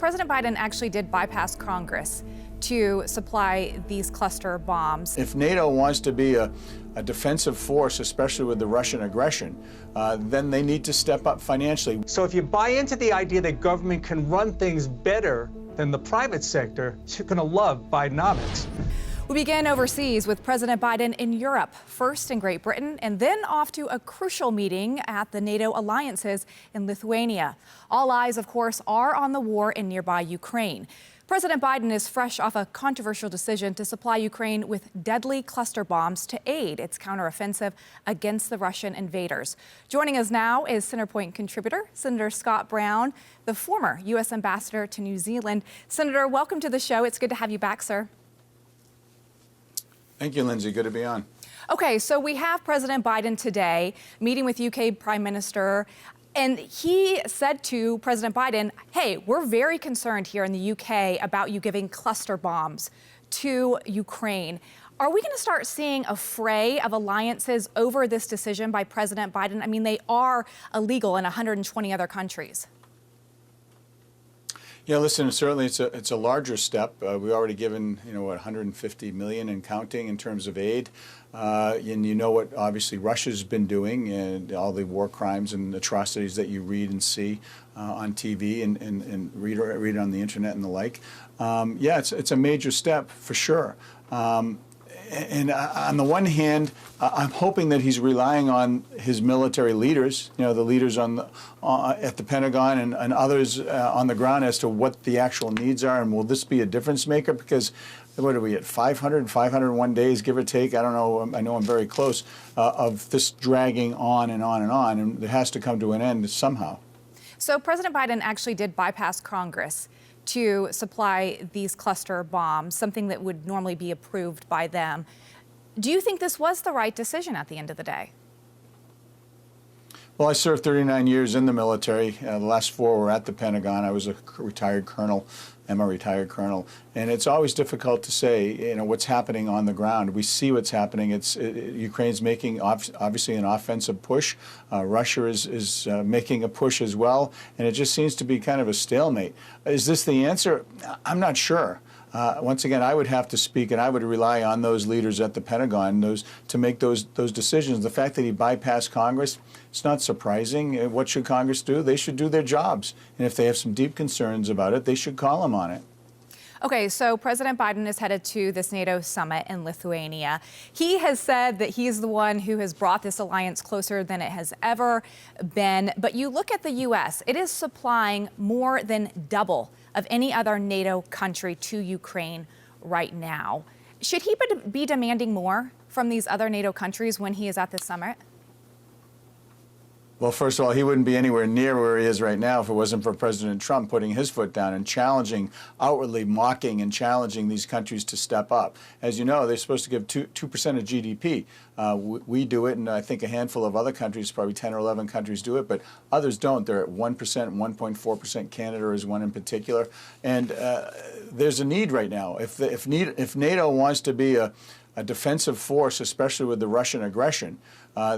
President Biden actually did bypass Congress to supply these cluster bombs. If NATO wants to be a defensive force, especially with the Russian aggression, then they need to step up financially. So if you buy into the idea that government can run things better than the private sector, you're going to love Bidenomics. We begin overseas with President Biden in Europe, first in Great Britain, and then off to a crucial meeting at the NATO alliances in Lithuania. All eyes, of course, are on the war in nearby Ukraine. President Biden is fresh off a controversial decision to supply Ukraine with deadly cluster bombs to aid its counteroffensive against the Russian invaders. Joining us now is Centerpoint contributor Senator Scott Brown, the former U.S. ambassador to New Zealand. Senator, welcome to the show. It's good to have you back, sir. Thank you, Lindsay. Good to be on. Okay, so we have President Biden today meeting with UK Prime Minister, and he said to President Biden, hey, we're very concerned here in the UK about you giving cluster bombs to Ukraine. Are we going to start seeing a fray of alliances over this decision by President Biden? I mean, they are illegal in 120 other countries. Yeah, listen, certainly it's a larger step. We've already given, what, 150 million and counting in terms of aid. And you know what, obviously, Russia's been doing and all the war crimes and atrocities that you read and see on TV and read on the internet and the like. Yeah, it's a major step for sure. And on the one hand, I'm hoping that he's relying on his military leaders, the leaders at the Pentagon and others on the ground as to what the actual needs are. And will this be a difference maker? Because what are we at, 501 days, give or take? I don't know. I know I'm very close of this dragging on and on and on. And it has to come to an end somehow. So President Biden actually did bypass Congress to supply these cluster bombs, something that would normally be approved by them. Do you think this was the right decision at the end of the day? Well, I served 39 years in the military. The last 4 were at the Pentagon. I was a retired colonel. I'm a retired colonel. And it's always difficult to say, what's happening on the ground. We see what's happening. Ukraine's making, obviously, an offensive push. Russia is making a push as well. And it just seems to be kind of a stalemate. Is this the answer? I'm not sure. Once again, I would have to speak, and I would rely on those leaders at the Pentagon to make those decisions. The fact that he bypassed Congress, it's not surprising. What should Congress do? They should do their jobs. And if they have some deep concerns about it, they should call him on it. Okay, so President Biden is headed to this NATO summit in Lithuania. He has said that he's the one who has brought this alliance closer than it has ever been. But you look at the U.S., it is supplying more than double of any other NATO country to Ukraine right now. Should he be demanding more from these other NATO countries when he is at this summit? Well, first of all, he wouldn't be anywhere near where he is right now if it wasn't for President Trump putting his foot down and challenging, outwardly mocking and challenging these countries to step up. As you know, they're supposed to give 2% of GDP. We do it, and I think a handful of other countries, probably 10 or 11 countries do it, but others don't. They're at 1%, 1.4%. Canada is one in particular. And there's a need right now. If NATO wants to be a defensive force, especially with the Russian aggression,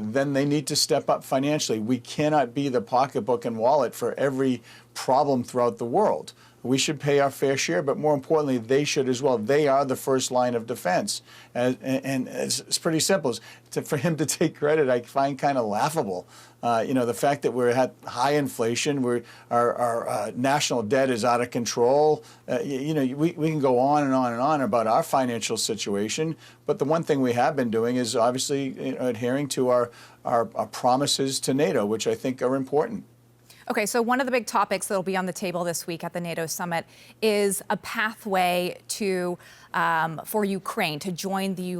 then they need to step up financially. We cannot be the pocketbook and wallet for every problem throughout the world. We should pay our fair share, but more importantly, they should as well. They are the first line of defense. And it's pretty simple. For him to take credit, I find kind of laughable. The fact that we're at high inflation, our national debt is out of control. We can go on and on and on about our financial situation. But the one thing we have been doing is obviously adhering to our promises to NATO, which I think are important. Okay, so one of the big topics that will be on the table this week at the NATO summit is a pathway for Ukraine to join the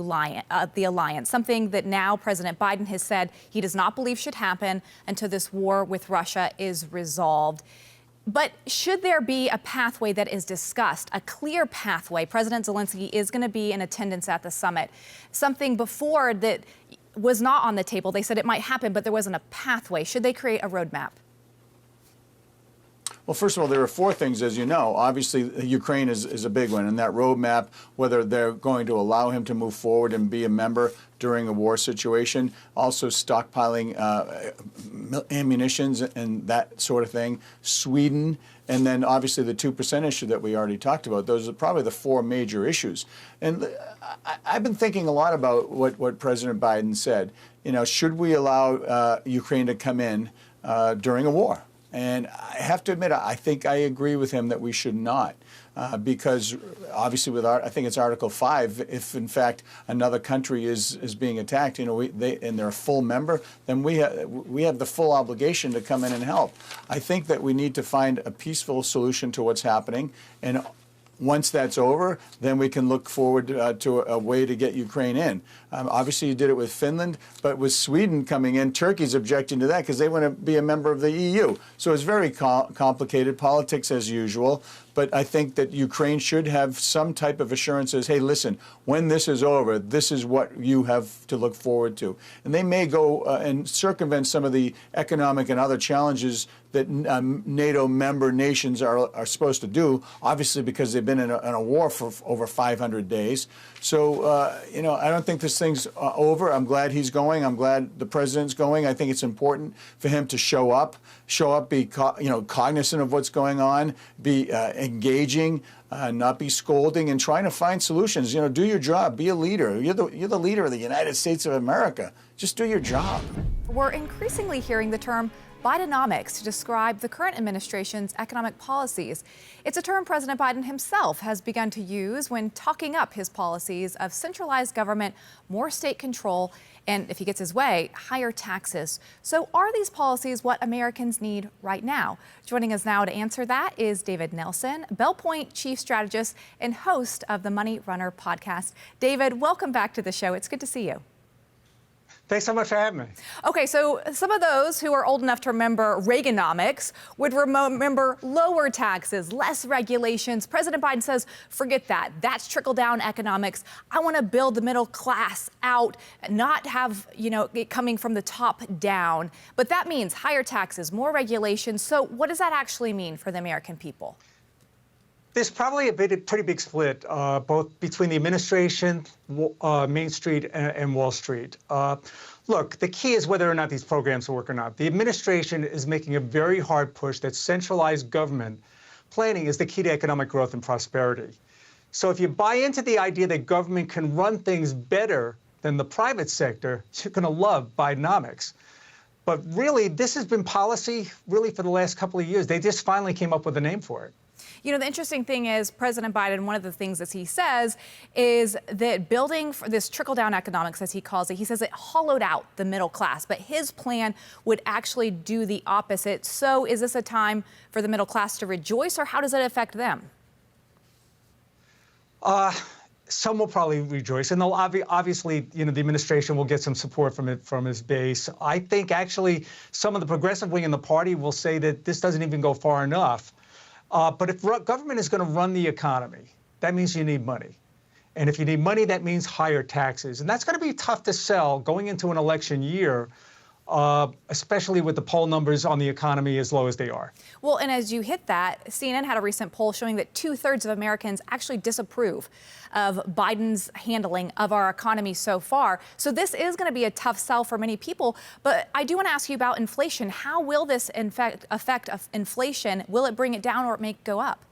alliance, something that now President Biden has said he does not believe should happen until this war with Russia is resolved. But should there be a pathway that is discussed, a clear pathway? President Zelensky is going to be in attendance at the summit. Something before that was not on the table. They said it might happen, but there wasn't a pathway. Should they create a roadmap? Well, first of all, there are four things, as you know. Obviously, Ukraine is a big one, and that roadmap, whether they're going to allow him to move forward and be a member during a war situation, also stockpiling ammunitions and that sort of thing. Sweden, and then obviously the 2% issue that we already talked about. Those are probably the four major issues. And I've been thinking a lot about what President Biden said. You know, should we allow Ukraine to come in during a war? And I have to admit, I think I agree with him that we should not. Because obviously, I think it's Article 5. If in fact another country is being attacked, you know, and they're a full member, then we have the full obligation to come in and help. I think that we need to find a peaceful solution to what's happening, and once that's over, then we can look forward to a way to get Ukraine in. Obviously, you did it with Finland, but with Sweden coming in, Turkey's objecting to that because they want to be a member of the EU. So it's very complicated, politics as usual. But I think that Ukraine should have some type of assurances, hey, listen, when this is over, this is what you have to look forward to. And they may go and circumvent some of the economic and other challenges that NATO member nations are supposed to do, obviously because they've been in a war for over 500 days. So, you know, I don't think this thing's over. I'm glad he's going. I'm glad the president's going. I think it's important for him to show up, be cognizant of what's going on, be engaging, not be scolding, and trying to find solutions. You know, do your job. Be a leader. You're the leader of the United States of America. Just do your job. We're increasingly hearing the term Bidenomics to describe the current administration's economic policies. It's a term President Biden himself has begun to use when talking up his policies of centralized government, more state control, and if he gets his way, higher taxes. So are these policies what Americans need right now? Joining us now to answer that is David Nelson, BellPoint Chief Strategist and host of the Money Runner podcast. David, welcome back to the show. It's good to see you. Thanks so much for having me. Okay, so some of those who are old enough to remember Reaganomics would remember lower taxes, less regulations. President Biden says, forget that. That's trickle-down economics. I want to build the middle class out, not have, you know, it coming from the top down. But that means higher taxes, more regulations. So what does that actually mean for the American people? There's probably a pretty big split, both between the administration, Main Street, and Wall Street. Look, the key is whether or not these programs work or not. The administration is making a very hard push that centralized government planning is the key to economic growth and prosperity. So if you buy into the idea that government can run things better than the private sector, you're going to love Bidenomics. But really, this has been policy really for the last couple of years. They just finally came up with a name for it. You know, the interesting thing is President Biden, one of the things that he says is that building for this trickle-down economics, as he calls it, he says it hollowed out the middle class, but his plan would actually do the opposite. So is this a time for the middle class to rejoice, or how does it affect them? Some will probably rejoice, and they'll obviously, you know, the administration will get some support from his base. I think actually some of the progressive wing in the party will say that this doesn't even go far enough. But if government is going to run the economy, that means you need money. And if you need money, that means higher taxes. And that's going to be tough to sell going into an election year, especially with the poll numbers on the economy as low as they are. Well, and as you hit that, CNN had a recent poll showing that 2/3 of Americans actually disapprove of Biden's handling of our economy so far. So this is going to be a tough sell for many people. But I do want to ask you about inflation. How will this affect inflation? Will it bring it down or make it go up?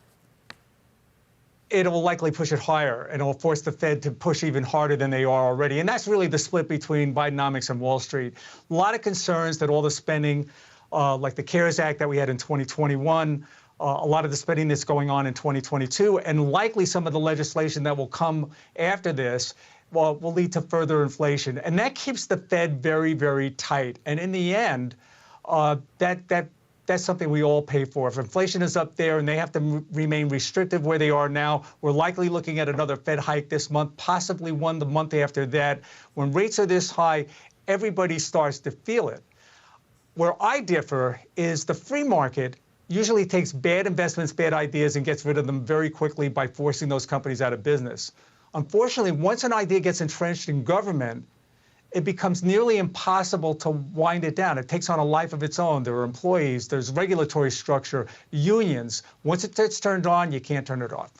It will likely push it higher, and it will force the Fed to push even harder than they are already. And that's really the split between Bidenomics and Wall Street. A lot of concerns that all the spending, like the CARES Act that we had in 2021, a lot of the spending that's going on in 2022, and likely some of the legislation that will come after this, will lead to further inflation. And that keeps the Fed very, very tight. And in the end, that's something we all pay for. If inflation is up there and they have to remain restrictive where they are now, we're likely looking at another Fed hike this month, possibly one the month after that. When rates are this high, everybody starts to feel it. Where I differ is the free market usually takes bad investments, bad ideas, and gets rid of them very quickly by forcing those companies out of business. Unfortunately, once an idea gets entrenched in government, it becomes nearly impossible to wind it down. It takes on a life of its own. There are employees, there's regulatory structure, unions. Once it gets turned on, you can't turn it off.